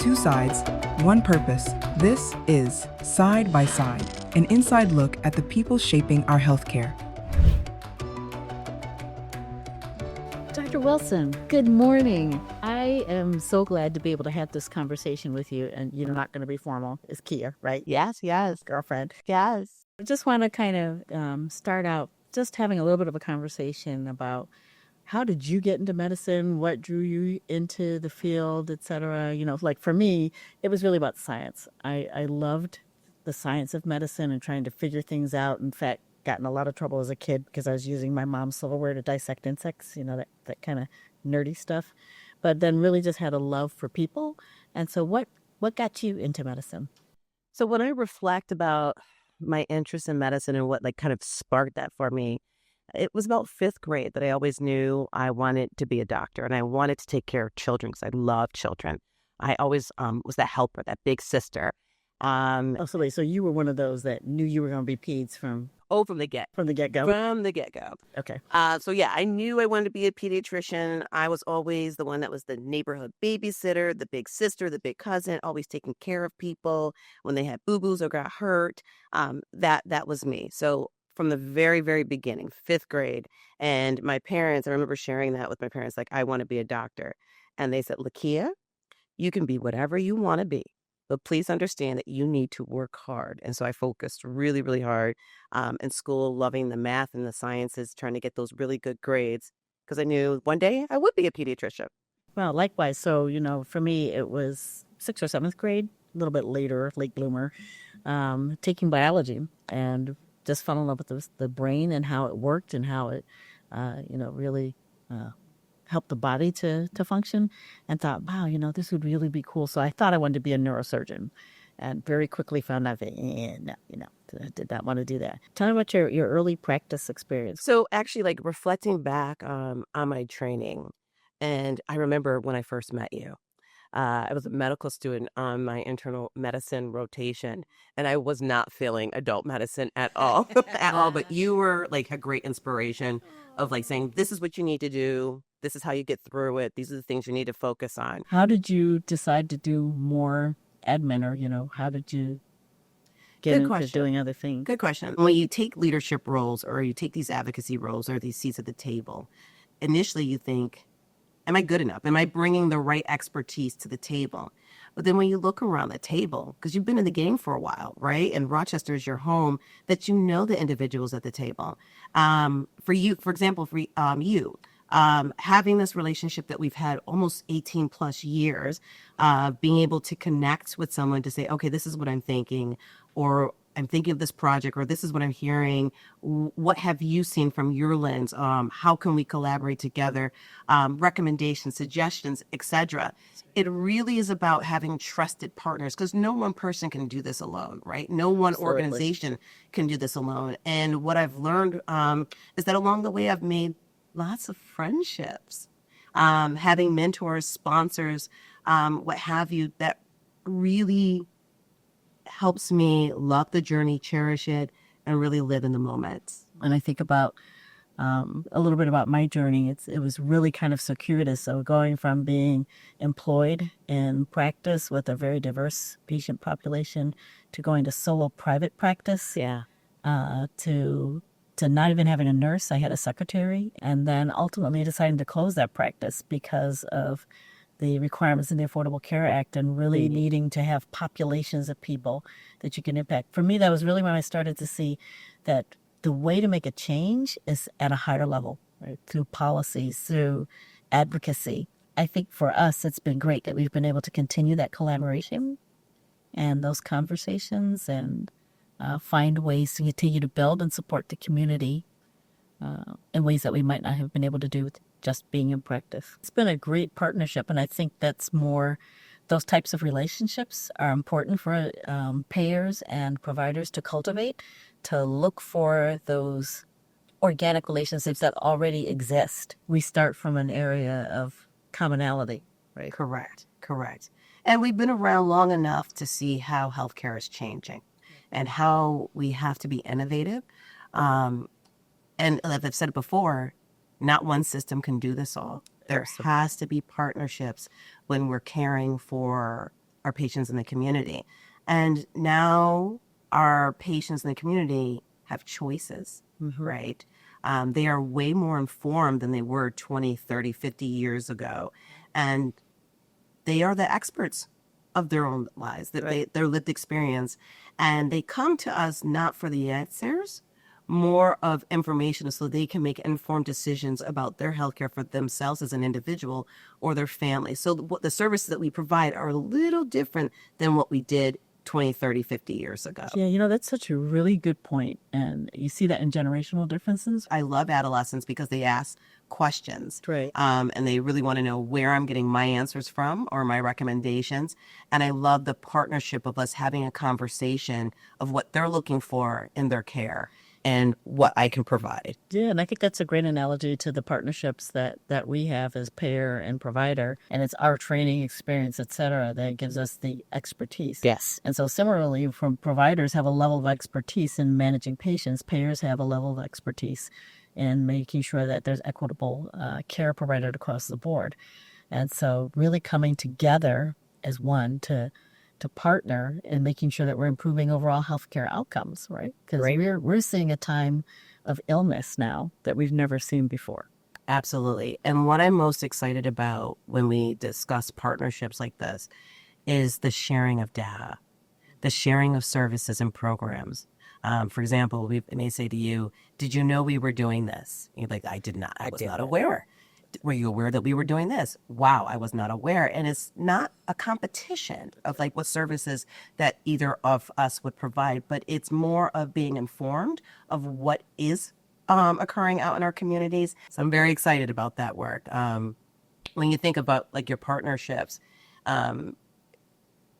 Two sides, one purpose. This is Side by Side, an inside look at the people shaping our healthcare. Dr. Wilson, good morning. I am so glad to be able to have this conversation with you, and you're not going to be formal. It's Kia, right? Yes, Girlfriend. yes. I just want to kind of start out just having a little bit of a conversation about how did you get into medicine? What drew you into the field, et cetera? You know, like for me, it was really about science. I loved the science of medicine and trying to figure things out. In fact, got in a lot of trouble as a kid because I was using my mom's silverware to dissect insects, you know, that kind of nerdy stuff. But then really just had a love for people. And so what got you into medicine? So when I reflect about my interest in medicine and what like kind of sparked that for me, it was about fifth grade that I always knew I wanted to be a doctor and I wanted to take care of children because I love children. I always was that helper, that big sister. So you were one of those that knew you were going to be peds from From the get-go. From the get-go. Okay. So yeah, I knew I wanted to be a pediatrician. I was always the one that was the neighborhood babysitter, the big sister, the big cousin, always taking care of people when they had boo-boos or got hurt. That was me. So from the very, very beginning, fifth grade, and my parents, I remember sharing that with my parents, like, I want to be a doctor. And they said, LeKeyah, you can be whatever you want to be, but please understand that you need to work hard. And so I focused really, really hard in school, loving the math and the sciences, trying to get those really good grades because I knew one day I would be a pediatrician. Well, likewise. So, you know, for me, it was sixth or seventh grade, a little bit later, late bloomer, taking biology and just fell in love with the brain and how it worked and how it, really helped the body to function, and thought, wow, you know, this would really be cool. So I thought I wanted to be a neurosurgeon, and very quickly found out that, no, I did not want to do that. Tell me about your early practice experience. So actually, like reflecting back on my training, and I remember when I first met you. I was a medical student on my internal medicine rotation, and I was not feeling adult medicine at all, at all. But you were like a great inspiration of like saying, this is what you need to do. This is how you get through it. These are the things you need to focus on. How did you decide to do more admin, or, how did you get into doing other things? Good question. When you take leadership roles or you take these advocacy roles or these seats at the table, initially you think, am I good enough? Am I bringing the right expertise to the table? But then when you look around the table, because you've been in the game for a while, right? And Rochester is your home, that you know the individuals at the table. For you, for example, having this relationship that we've had almost 18 plus years, being able to connect with someone to say, okay, this is what I'm thinking, or I'm thinking of this project, or this is what I'm hearing. What have you seen from your lens? How can we collaborate together? Recommendations, suggestions, etc. It really is about having trusted partners because no one person can do this alone, right? No one organization can do this alone. And what I've learned is that along the way, I've made lots of friendships, having mentors, sponsors, what have you, that really helps me love the journey, cherish it, and really live in the moment. And I think about a little bit about my journey. It was really kind of circuitous. So going from being employed in practice with a very diverse patient population to going to solo private practice, to not even having a nurse. I had a secretary, and then ultimately deciding to close that practice because of the requirements in the Affordable Care Act and really needing to have populations of people that you can impact. For me, that was really when I started to see that the way to make a change is at a higher level, right? Through policies, through advocacy. I think for us, it's been great that we've been able to continue that collaboration and those conversations and find ways to continue to build and support the community in ways that we might not have been able to do with just being in practice. It's been a great partnership, and I think those types of relationships are important for payers and providers to cultivate, to look for those organic relationships that already exist. We start from an area of commonality, right? Correct. And we've been around long enough to see how healthcare is changing and how we have to be innovative. And as I've said before, not one system can do this all. There has to be partnerships when we're caring for our patients in the community. And now our patients in the community have choices, right? They are way more informed than they were 20, 30, 50 years ago. And they are the experts of their own lives, their lived experience. And they come to us not for the answers, more of information so they can make informed decisions about their healthcare for themselves as an individual or their family. So what the services that we provide are a little different than what we did 20, 30, 50 years ago. Yeah, that's such a really good point. And you see that in generational differences. I love adolescents because they ask questions. Right. And they really want to know where I'm getting my answers from or my recommendations. And I love the partnership of us having a conversation of what they're looking for in their care and what I can provide. Yeah, and I think that's a great analogy to the partnerships that we have as payer and provider. And it's our training experience, et cetera, that gives us the expertise. Yes. And so similarly, from providers have a level of expertise in managing patients, payers have a level of expertise in making sure that there's equitable care provided across the board. And so really coming together as one to partner in making sure that we're improving overall healthcare outcomes, right? Because we're seeing a time of illness now that we've never seen before. Absolutely. And what I'm most excited about when we discuss partnerships like this is the sharing of data, the sharing of services and programs. For example, we may say to you, did you know we were doing this? You're like, I did not. I was not aware. Were you aware that we were doing this? Wow, I was not aware. And it's not a competition of like what services that either of us would provide, but it's more of being informed of what is occurring out in our communities. So I'm very excited about that work. When you think about like your partnerships,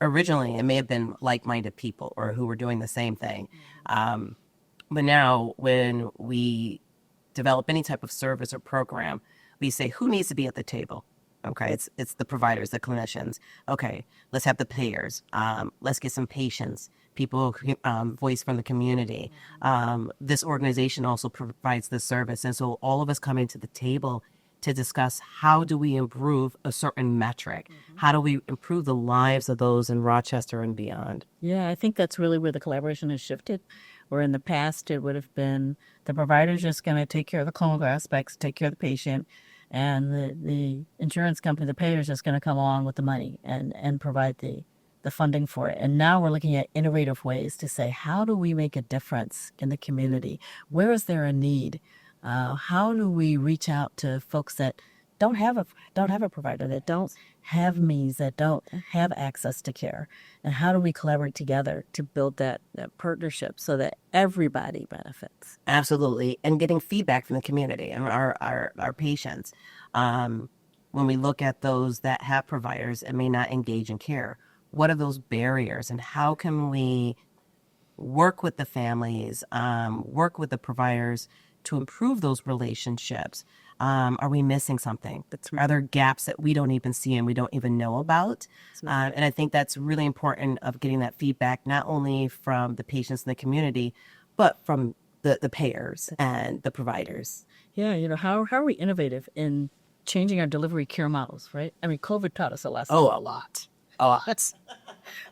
originally it may have been like-minded people or who were doing the same thing. But now when we develop any type of service or program, we say, who needs to be at the table? Okay, it's the providers, the clinicians. Okay, let's have the payers. Let's get some patients, people voice from the community. This organization also provides this service. And so all of us coming to the table to discuss how do we improve a certain metric? How do we improve the lives of those in Rochester and beyond? Yeah, I think that's really where the collaboration has shifted. Where in the past it would have been the provider's just going to take care of the clinical aspects, take care of the patient, and the insurance company, the payer, is just going to come along with the money and provide the funding for it. And now we're looking at innovative ways to say, how do we make a difference in the community? Where is there a need? How do we reach out to folks that don't have a provider, that don't have means, that don't have access to care? And how do we collaborate together to build that partnership so that everybody benefits? Absolutely. And getting feedback from the community and our patients. When we look at those that have providers and may not engage in care, what are those barriers and how can we work with the families, work with the providers to improve those relationships? Are we missing something? Are there gaps that we don't even see and we don't even know about? And I think that's really important of getting that feedback, not only from the patients in the community, but from the payers and the providers. Yeah, how are we innovative in changing our delivery care models, right? I mean, COVID taught us a lesson. Oh, a lot. A lot.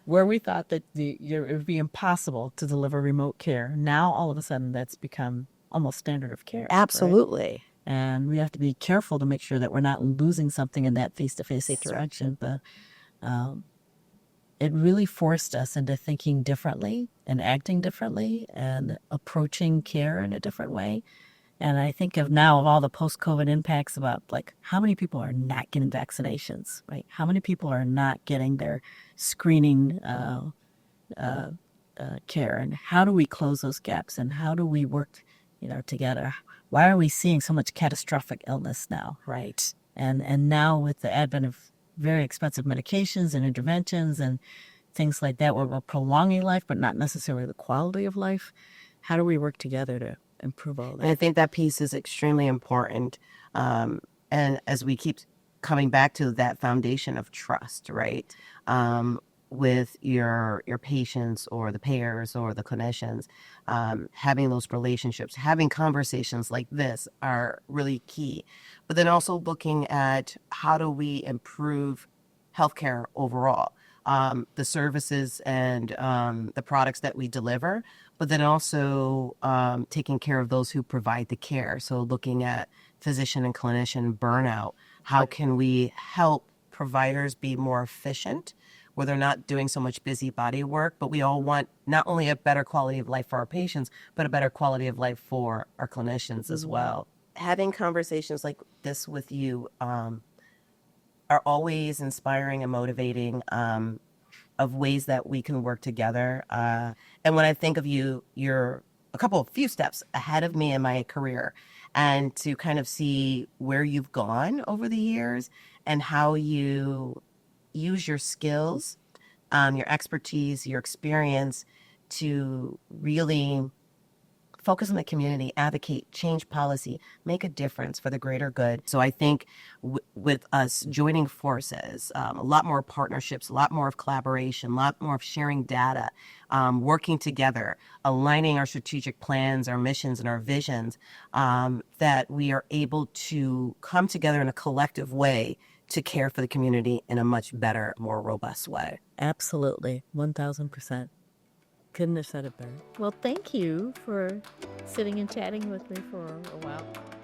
Where we thought that it would be impossible to deliver remote care, now all of a sudden that's become almost standard of care. Absolutely. Right? And we have to be careful to make sure that we're not losing something in that face-to-face interaction. But it really forced us into thinking differently and acting differently and approaching care in a different way. And I think of now of all the post-COVID impacts about like how many people are not getting vaccinations, right? How many people are not getting their screening care, and how do we close those gaps, and how do we work, together? Why are we seeing so much catastrophic illness now? Right. And now with the advent of very expensive medications and interventions and things like that, where we're prolonging life, but not necessarily the quality of life, how do we work together to improve all that? And I think that piece is extremely important. And as we keep coming back to that foundation of trust, right? With your patients or the payers or the clinicians, having those relationships, having conversations like this are really key. But then also looking at how do we improve healthcare overall? the services and the products that we deliver, but then also taking care of those who provide the care. So looking at physician and clinician burnout, how can we help providers be more efficient where they're not doing so much busybody work, but we all want not only a better quality of life for our patients, but a better quality of life for our clinicians as well. Having conversations like this with you are always inspiring and motivating of ways that we can work together. And when I think of you, you're few steps ahead of me in my career, and to kind of see where you've gone over the years and how you use your skills, your expertise, your experience to really focus on the community, advocate, change policy, make a difference for the greater good. So I think with us joining forces, a lot more partnerships, a lot more of collaboration, a lot more of sharing data, working together, aligning our strategic plans, our missions, and our visions, that we are able to come together in a collective way to care for the community in a much better, more robust way. Absolutely, 1000%. Couldn't have said it better. Well, thank you for sitting and chatting with me for a while.